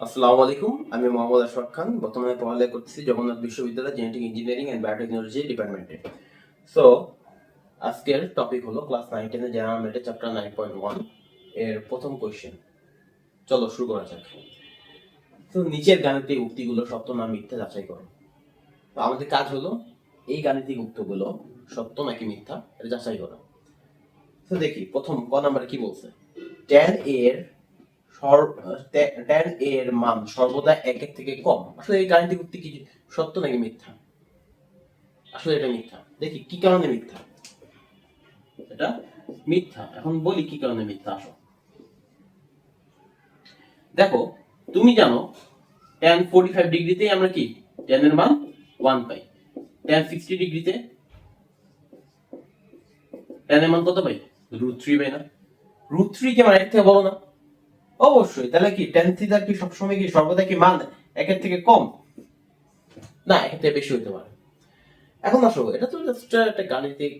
আসসালামু আলাইকুম, আমি মোহাম্মদ আশরাফ খান। বর্তমানে পড়ালেখা করতেছি জগন্নাথ বিশ্ববিদ্যালয় জেনেটিক ইঞ্জিনিয়ারিং অ্যান্ড বায়োটেকনোলজি ডিপার্টমেন্টে। সো আজকের টপিক হলো ক্লাস 9-10 এর জেনারেল ম্যাথের চ্যাপ্টার 9.1 এর প্রথম কোশ্চেন। চলো শুরু করা যাক। তো নিচের গাণিতিক উক্তিগুলো সত্য না মিথ্যা যাচাই করো। তো আমাদের কাজ হলো এই গাণিতিক উক্তিগুলো সত্য নাকি মিথ্যা এটা যাচাই করা। তো দেখি প্রথম ক নাম্বার কি বলছে, tan a এর মান সর্বদা 1 থেকে কম। আসলে এই গাণিতিক উক্তি কি সত্য নাকি মিথ্যা? আসলে এটা মিথ্যা। দেখি কি কারণে মিথ্যা। এটা মিথ্যা। এখন বলি কি কারণে মিথ্যা। আসো দেখো, তুমি জানো tan 45 ডিগ্রিতে আমরা কি tan এর মান 1 পাই। tan 60 ডিগ্রিতে tan এর মান কত পাই? √3 পাই না? √3 কি আমার 1 থেকে বড় না? অবশ্যই। তাহলে কি tan থিটা কি সবসময় কি সর্বদা কি মান 1 এর থেকে কম? না, 1 এর থেকে বেশি হতে পারে। এখন আসো, এটা তো জাস্ট একটা গাণিতিক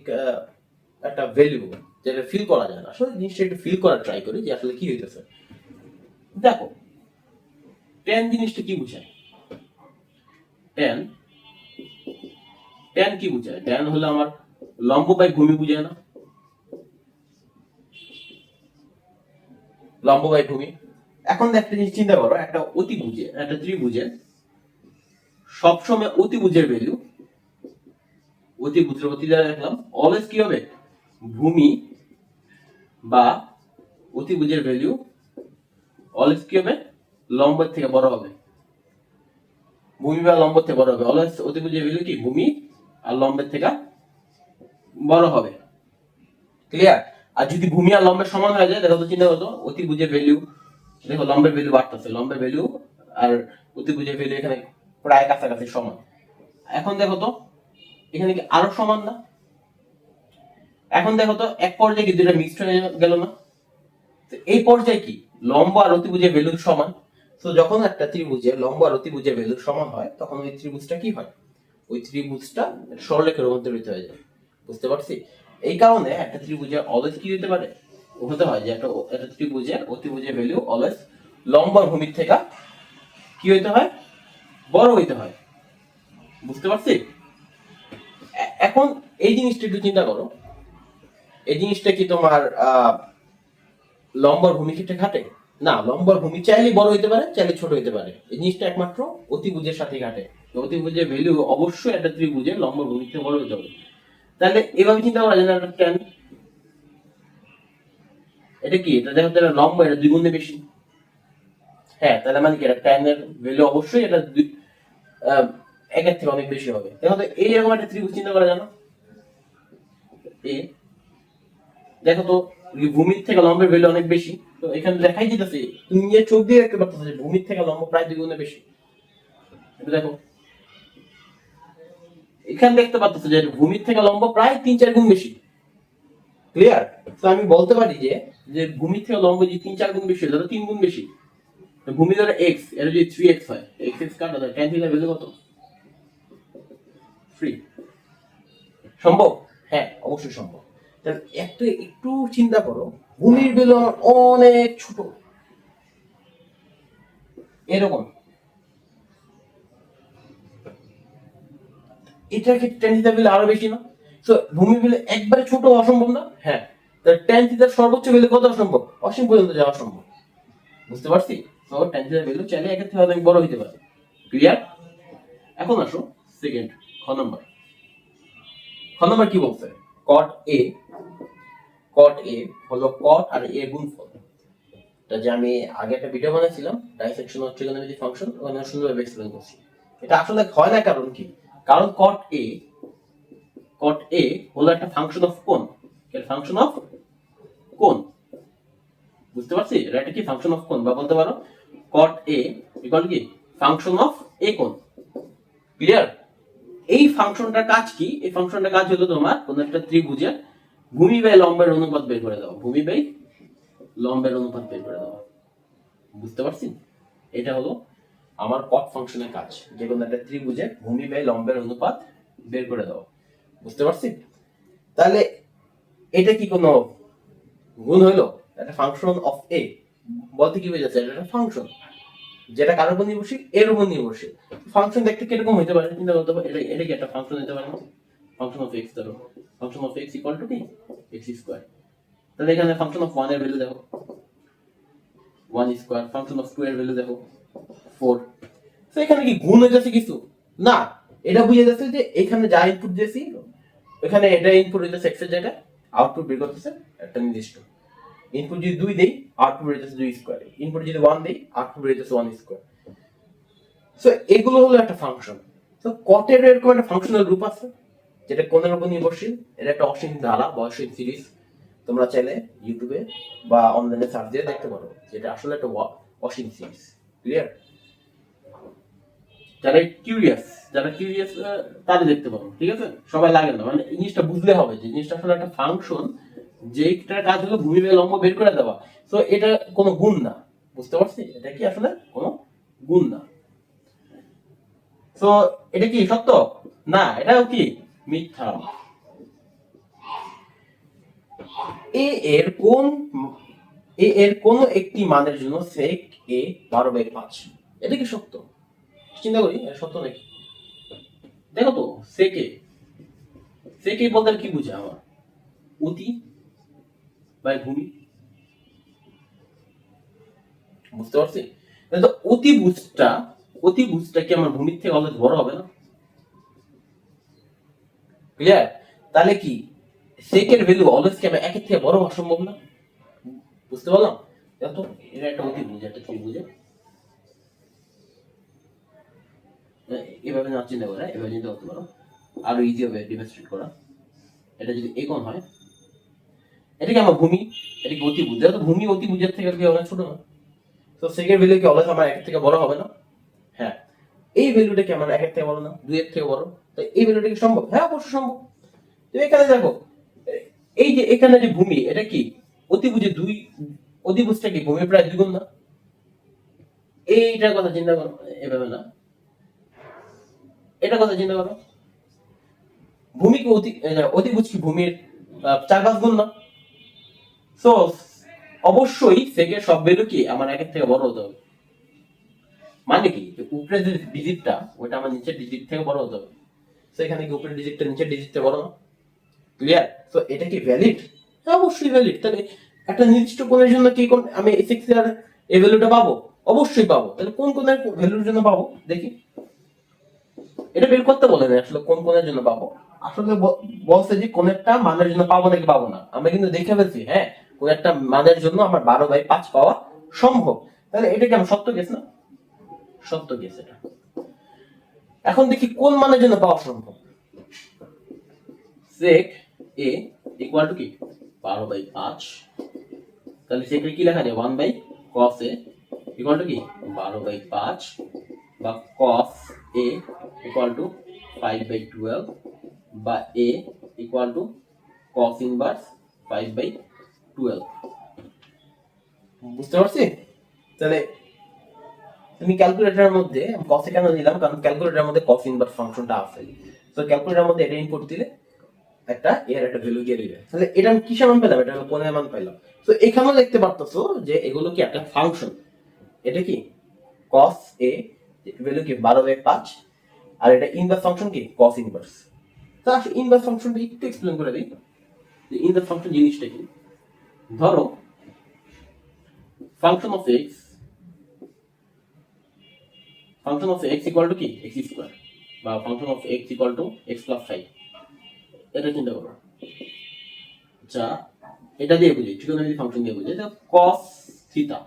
একটা ভ্যালু যেটা ফিল করা যায় না। আসলে জিনিসটা একটু ফিল করার ট্রাই করি যে আসলে কি হইতেছে। দেখো, tan জিনিসটা কি বোঝায়? tan tan কি বোঝায়? tan হলো আমার লম্ব বাই ভূমি বোঝায় না? লম্ব বাই ভূমি। এখন একটা জিনিস চিন্তা করো, একটা অতিভুজে একটা ত্রিভুজে সবসময় অতিভুজের ভ্যালু, অতিভুজের অতি দ্বারা দেখলাম অলওয়েজ কি হবে? ভূমি বা অতিভুজের ভ্যালু অলওয়েজ কি হবে? লম্বের থেকে বড় হবে। ভূমি বা লম্ব থেকে বড় হবে। অলওয়েজ অতিভুজের ভ্যালু কি ভূমি আর লম্বের থেকে বড় হবে। ক্লিয়ার? আর যদি ভূমি আর লম্বের সমান হয়ে যায়, দেখো তো চিন্তা করো, অতিভুজের ভ্যালু দেখো, লম্বের ভ্যালু বাড়তেছে, লম্বের ভ্যালু আর অতিভুজের ভ্যালু এখানে প্রায় কাছাকাছি সমান। এখন দেখো তো এখানে কি আরো সমান না? এখন দেখো তো এক পর্যায়ে কি দুটো মিক্সড হয়ে গেল না? তো এই পর্যায়ে কি লম্ব আর অতিভুজের ভ্যালু সমান। তো যখন একটা ত্রিভুজের লম্ব আর অতিভুজের ভ্যালু সমান হয়, তখন ওই ত্রিভুজটা কি হয়? ওই ত্রিভুজটা সরলরেখায় রূপান্তরিত হয়ে যায়। বুঝতে পারছি? এই কারণে একটা ত্রিভুজের অলওয়েজ কি হতে পারে? হতে হয় যে একটা ত্রিভুজের অতিভুজের ভ্যালু অলওয়েজ লম্ব আর ভূমির থেকে কি হইতে হয়? বড় হইতে হয়। বুঝতে পারছি? এখন এই জিনিসটা একটু চিন্তা করো, এই জিনিসটা কি তোমার লম্বর ভূমি ক্ষেত্রে খাটে? না, লম্বর ভূমি চাইলে বড় হইতে পারে, চাইলে ছোট হইতে পারে। এই জিনিসটা একমাত্র অতিভুজের সাথে ঘাটে। অতিভুজের ভ্যালু অবশ্যই একটা ত্রিভুজের লম্বর ভূমি থেকে বড় হইতে হবে। তাহলে এভাবে চিন্তা করা যায় না, tan এটা কি, এটা দেখো তাহলে লম্ব এটা 2 গুণে বেশি। হ্যাঁ, তাহলে মানে কি এটা tan এর ভ্যালু অবশ্যই এটা 1 এর থেকে অনেক বেশি হবে। দেখো তো এইরকম একটা ত্রিভুজ চিন্তা করা যায় না? এ দেখো তো ভূমির থেকে লম্বের ভ্যালু অনেক বেশি। তো এখানে দেখাই যেতেছে, তুমি নিজের চোখ দিয়ে দেখতে পাচ্ছ যে ভূমির থেকে লম্ব প্রায় 2 গুণে বেশি। দেখো এখানে দেখতে পাচ্ছ যে ভূমির থেকে লম্ব প্রায় 3-4 গুণ বেশি। ক্লিয়ার? তো আমি বলতে পারি যে যে ভূমির থেকে লম্ব যদি 3-4 গুণ বেশি হয়, তাহলে 3 গুণ বেশি। তো ভূমি ধরে x, এটা যদি 3x হয়, x কাটা যায়, tan থিটার ভ্যালু কত? 3। সম্ভব? হ্যাঁ, অবশ্যই সম্ভব। তাহলে একটু চিন্তা করো, ভূমির ভ্যালু আমার অনেক ছোট, এরকম, এটার ক্ষেত্রে tan থিটার ভ্যালু আরো বেশি না? তো ভূমির ভ্যালু একবারে ছোট অসম্ভব না? হ্যাঁ, তাহলে tan থিটার সর্বোচ্চ ভ্যালু কত অসম্ভব? অসীম পর্যন্ত যাওয়া সম্ভব। বুঝতে পারছি? তো tan থিটার ভ্যালু চাইলে একের থেকে অনেক বড় হতে পারে। ক্লিয়ার? এখন আসো সেকেন্ড খ নাম্বার। খ নাম্বার কি বলছে? cot a হলো cot আর a গুণফল। এটা যে আমি আগে একটা ভিডিও বানাইছিলাম ডাইসেকশন অফ ট্রিগোনোমেট্রিক ফাংশন, ওখানে সুন্দরভাবে এক্সপ্লেইন করছি। এটা আসলে হয় না, কারণ কি? কারণ cot a হলো একটা ফাংশন অফ কোণ। এর ফাংশন অফ কোণ। বুঝতে পারছি? এটা একটা কি ফাংশন অফ কোণ, বা বলতে পারো cot a ইকুয়াল কি ফাংশন অফ a কোণ। ক্লিয়ার? এই ফাংশনটার কাজ কি? এই ফাংশনটার কাজ হলো তোমার কোন একটা ত্রিভুজের ভূমি বাই লম্বের অনুপাত বের করে দাও। ভূমি বাই লম্বের অনুপাত বের করে দাও। বুঝতে পারছি? এটা হলো আমার কট ফাংশনের কাজ, যে কোনো একটা ত্রিভুজের ভূমি বাই লম্বের অনুপাত বের করে দাও। বুঝতে পারছি? তাহলে এটা কি কোনো গুণ হইলো? একটা ফাংশন অফ এ বলতে কি বোঝাচ্ছে? এটা একটা ফাংশন। যেটা কার উপর নির্ভরশীল, এর উপর নির্ভরশীল। ফাংশন দেখতে কিরকম হতে পারে চিন্তা করতে পারে, এটা কি একটা ফাংশন হতে পারে না? ফাংশন অফ এক্স ধরো, function of x equal to কি এক্স স্কয়ার। তাহলে এখানে ফাংশন অফ 1 এর ভ্যালু দেখো 1 স্কয়ার, ফাংশন অফ 2 এর ভ্যালু দেখো 4। তো এখানে কি গুণ হয়ে যাচ্ছে কিছু না, এটা বুঝে যাচ্ছে যে এখানে যা ইনপুট দিয়েছি এখানে এটা ইনপুট হইতেছে x এর জায়গায়, আউটপুট বের করতেছে একটা নির্দিষ্ট। ইনপুট যদি 2 দেই আউটপুট বের হইতেছে 2 স্কয়ার, ইনপুট যদি 1 দেই আউটপুট বের হইতেছে 1 স্কয়ার। সো এগুলো হলো একটা ফাংশন। তো কটের এরকম একটা ফাংশনাল গ্রুপ আছে যেটা কোণের উপর নির্ভরশীল, এটা একটা অসীম ধারা বা অসীম সিরিজ। তোমরা চাইলে ইউটিউবে বা অনলাইনে সার্চ দিয়ে দেখতে পারো যেটা আসলে একটা অসীম সিরিজ। ক্লিয়ার? যারা কিউরিয়াস তারা দেখতে পারো, ঠিক আছে? সবাই লাগে না, মানে এই জিনিসটা বুঝলে হবে যে জিনিসটা আসলে একটা ফাংশন, যেটার কাজ হলো ভূমি বা লম্ব বের করে দেওয়া। তো এটা কোনো গুণ না, বুঝতে পারছি? এটা কি আসলে কোনো গুণ না। তো এটা কি সত্য না, এটাও কি মিথ্যা। এ এর কোন একটি মানের জন্য sec a 12/5, এটা কি সত্য? চিন্তা করি এটা সত্য নাকি। দেখো তো sec a বলতে কি বুঝে আমার, অতি বাই ভূমি, বুঝতে পারছি? তো অতিভুজটা কি আমার ভূমির থেকে অলওয়েজ বড় হবে না? ক্লিয়ার? তাহলে কি sec এর ভ্যালু অলওয়েজ কি আমার একের থেকে বড় হওয়া সম্ভব না? বুঝতে পারলাম? দেখো এটা একটা অতিভুজ, একটা ত্রিভুজে এভাবে না চিন্তা করে এভাবে চিন্তা করতে পারো, আরো ইজি হবে ডেমনস্ট্রেট করা। এটা যদি এই কোণ হয়, এটা কি আমার ভূমি, এটা কি অতিভুজ? তো ভূমি অতিভুজের থেকে কি অনেক ছোট না? তো sec এর ভ্যালু কি অলওয়েজ আমার একের থেকে বড় হবে না? হ্যাঁ। এই ভ্যালুটা কি আমার একের থেকে বড় না, 2 এর থেকে বড়? তো এই ভ্যালুটা কি সম্ভব? হ্যাঁ অবশ্যই সম্ভব। তো এখানে দেখো এই যে এখানে যে ভূমি, এটা কি অতিভুজে 2, অতিভুজটা কি ভূমির প্রায় 2 গুণ না? এইটার কথা চিন্তা করো, এভাবে না, এটা কথা চিন্তা করো। ভূমি কি অতিভুজ কি ভূমির 4-5 গুণ না? সো অবশ্যই সেকের সব ভ্যালু কি আমার একের থেকে বড় হতে হবে। মানে কি যে উপরে যে ডিজিটটা ওটা আমার নিচের ডিজিট থেকে বড় হতে হবে। তো এখানে কি উপরের ডিজিটটা নিচের ডিজিট থেকে বড় না? ক্লিয়ার? তো এটা কি ভ্যালিড? হ্যাঁ অবশ্যই ভ্যালিড। তাহলে একটা নির্দিষ্ট কোণের জন্য কি কোণ আমি 6 এর এই ভ্যালুটা পাবো? অবশ্যই পাবো। তাহলে কোন কোণের ভ্যালুর জন্য পাবো দেখি। এটা বের করতে বলে না আসলে কোন কোণের জন্য পাবো, আসলে বলছে যে কোন একটা মানের জন্য পাবো নাকি পাবো না। আমরা কিন্তু দেখে ফেলছি হ্যাঁ কোন একটা মানের জন্য আমার 12/5 পাওয়া সম্ভব। তাহলে এটা কি আমার সত্য কেস না? সত্য কেস এটা। এখন দেখি কোন মানের জন্য পাওয়া সম্ভব। sec a ইকুয়াল টু কি 12/5, তাহলে sec কি লেখা যায় 1/cos a ইকুয়াল টু কি 12/5 বা cos a ইকুয়াল টু 5/12 বা a equal to cos inverse 5/12। বুঝতে পারছি? তাহলে তুমি ক্যালকুলেটরের মধ্যে cos কেন দিলাম, কারণ ক্যালকুলেটরের মধ্যে cos ইনভার্স ফাংশনটা আছে। তো ক্যালকুলেটরের মধ্যে এটা ইনপুট দিলে একটা এর একটা ভ্যালু দিয়ে দিবে। তাহলে এটা আমি কিসের মান পেলাম? এটা হলো কোণের মান পেলাম। তো এখানেও দেখতে পারতেছো যে এগুলো কি একটা ফাংশন। এটা কি cos a ভ্যালু কি 12/5, আর এটা ইনভার্স ফাংশন কি cos ইনভার্স। তো আসলে ইনভার্স ফাংশনটা একটু এক্সপ্লেইন করে দিই যে ইনভার্স ফাংশন জিনিসটা কি। ধরো function of x equal to কি x স্কয়ার বা function of x equal to x plus 5, এটা চিন্তা করো। আচ্ছা এটা দিয়ে বুঝি, ট্রিগোনোমেট্রি ফাংশন দিয়ে বুঝি, এটা cos থিটা,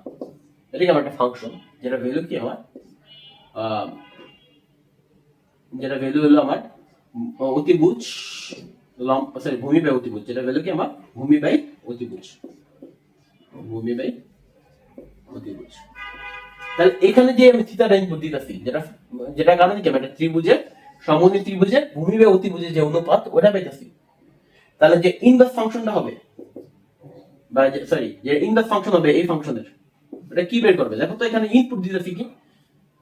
এটা কি আমার একটা ফাংশন যেটা ভ্যালু কি আমার যেটা ভ্যালু হলো আমার অতিভুজ সরি ভূমি বাই অতিভুজ, যেটা ভ্যালু কি আমার ভূমি বাই অতিভুজ, ভূমি বাই অতিভুজ। তাহলে এখানে যে আমি থিটাটা ইনপুট দিতেছি যেটা যেটা কারণে কি আমি একটা ত্রিভুজের সমদ্বি ত্রিভুজের ভূমি বাই অতিভুজের যে অনুপাত ওটা পাইতেছি। তাহলে যে ইনভার্স ফাংশনটা হবে বা সরি যে ইনভার্স ফাংশন হবে এই ফাংশনের, এটা কি বের করবে? দেখো তো এখানে ইনপুট দিতেছি কি,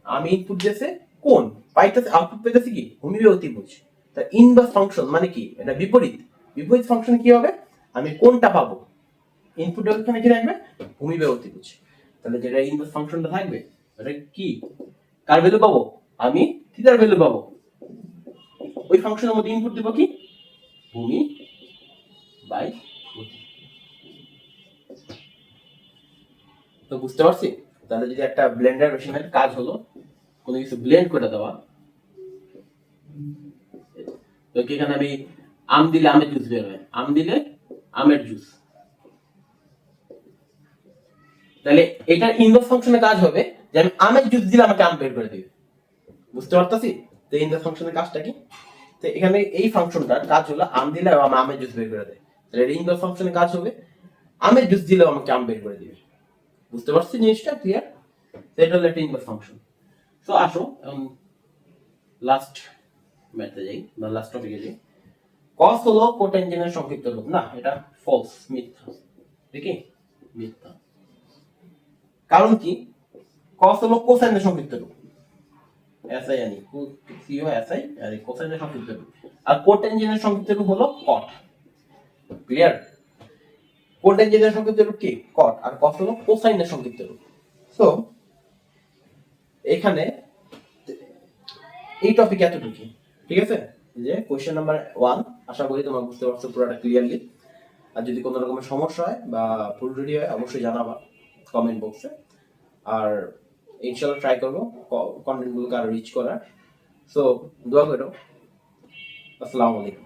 আমি ইনপুট দিয়েছে কোন পাইতেছি, আউটপুট পাইতেছি কি ভূমি বাই অতিভুজ। তা ইনভার্স ফাংশন মানে কি, এটা বিপরীত। বিপরীত ফাংশন কি হবে, আমি কোনটা পাবো, ইনপুট এখানে কি থাকবে ভূমি বাই অতিভুজ। তাহলে যেটা ইনভার্স ফাংশনটা থাকবে এটা কি, কার ভ্যালু পাবো? আমি থিটার ভ্যালু পাবো। ওই ফাংশনের মধ্যে ইনপুট দিব কি, ভূমি বাই গতি। তো বুঝতে পারছি। তাহলে যদি একটা ব্লেন্ডার মেশিনের কাজ হলো কোনো কিছু ব্লেন্ড করে দেওয়া, তো এখানে আমি আম দিলে আমের জুস বের হয়, আম দিলে আমের জুস। তাহলে এটার ইনভার্স ফাংশনের কাজ হবে যে আমি আমের জুস দিলে আমাকে আম বের করে দিবে। বুঝতে পারতাছি তো ইনভার্স ফাংশনের কাজটা কি। তো এখানে এই ফাংশনটার কাজ হলো আম দিলে আমের জুস বের করে দেয়। তাহলে এটা ইনভার্স ফাংশনের কাজ হবে আমের জুস দিলেও আমাকে আম বের করে দিবে। বুঝতে পারছি জিনিসটা ক্লিয়ার? এটা হলো একটা ইনভার্স ফাংশন। তো আসো লাস্ট ম্যাথে যাই বা লাস্ট টপিকে যাই। কস হলো কোটেনজেন্টের সংক্ষিপ্ত রূপ, না এটা ফলস, মিথ্যা। ঠিক মিথ্যা। কারণ কি, কস হলো কোসাইনের সংক্ষিপ্ত রূপ, এসআই আনি সিও এসআই আর কোসাইনের সংক্ষিপ্ত রূপ। আর কোটেনজেন্টের সংক্ষিপ্ত রূপ হলো কট। ক্লিয়ার? কোটেনজেন্টের সংক্ষিপ্ত রূপ কি, কট, আর কস হলো কোসাইনের সংক্ষিপ্ত রূপ। সো এখানে এই টপিক এতটুকু, ঠিক আছে? যে কোশ্চেন নাম্বার 1, আশা করি তোমরা বুঝতে পারছো পুরোটা ক্লিয়ারলি। আর যদি কোনো রকমের সমস্যা হয় বা ভুল ত্রুটি হয় অবশ্যই জানাবা কমেন্ট বক্সে। আর ইনশাআল্লাহ ট্রাই করবো কন্টেন্টগুলোকে আরো রিচ করার। সো দোয়া করো। আসসালামু আলাইকুম।